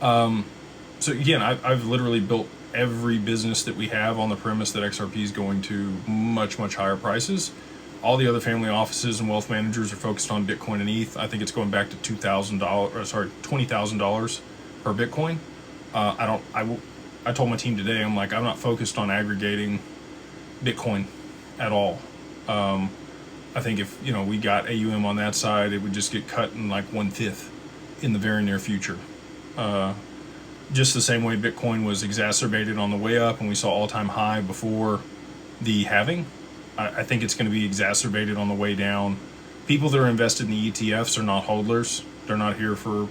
So again, I've literally built every business that we have on the premise that XRP is going to much, much higher prices. All the other family offices and wealth managers are focused on Bitcoin and ETH. I think it's going back to $20,000 per Bitcoin. I told my team today, I'm like, I'm not focused on aggregating Bitcoin at all. I think if we got AUM on that side, it would just get cut in like 1/5 in the very near future. Just the same way Bitcoin was exacerbated on the way up and we saw all-time high before the halving. I think it's going to be exacerbated on the way down. People that are invested in the ETFs are not hodlers. They're not here for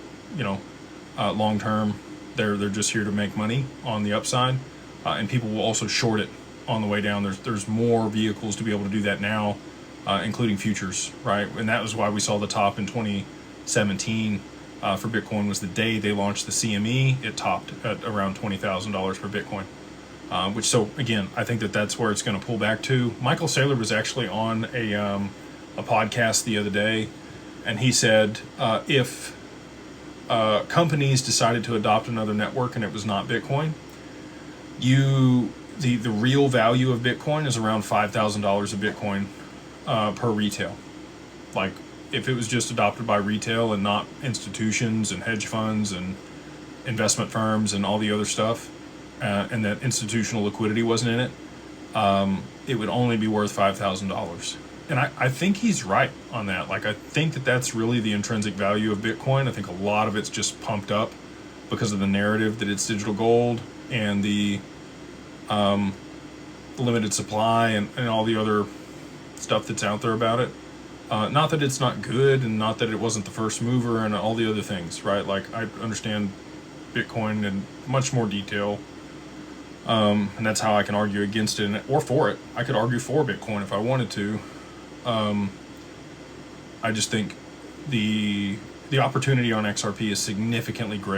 long term. They're just here to make money on the upside, and people will also short it on the way down. There's more vehicles to be able to do that now, including futures, right? And that was why we saw the top in 2017 for Bitcoin was the day they launched the CME. It topped at around $20,000 per Bitcoin. So again, I think that's where it's going to pull back to. Michael Saylor was actually on a podcast the other day, and he said if companies decided to adopt another network and it was not Bitcoin, the real value of Bitcoin is around $5,000 a Bitcoin per retail. Like if it was just adopted by retail and not institutions and hedge funds and investment firms and all the other stuff, and that institutional liquidity wasn't in it, it would only be worth $5,000. And I think he's right on that. Like, I think that's really the intrinsic value of Bitcoin. I think a lot of it's just pumped up because of the narrative that it's digital gold and the limited supply and all the other stuff that's out there about it. Not that it's not good and not that it wasn't the first mover and all the other things, right? Like, I understand Bitcoin in much more detail. And that's how I can argue against it or for it. I could argue for Bitcoin if I wanted to. I just think the opportunity on XRP is significantly greater.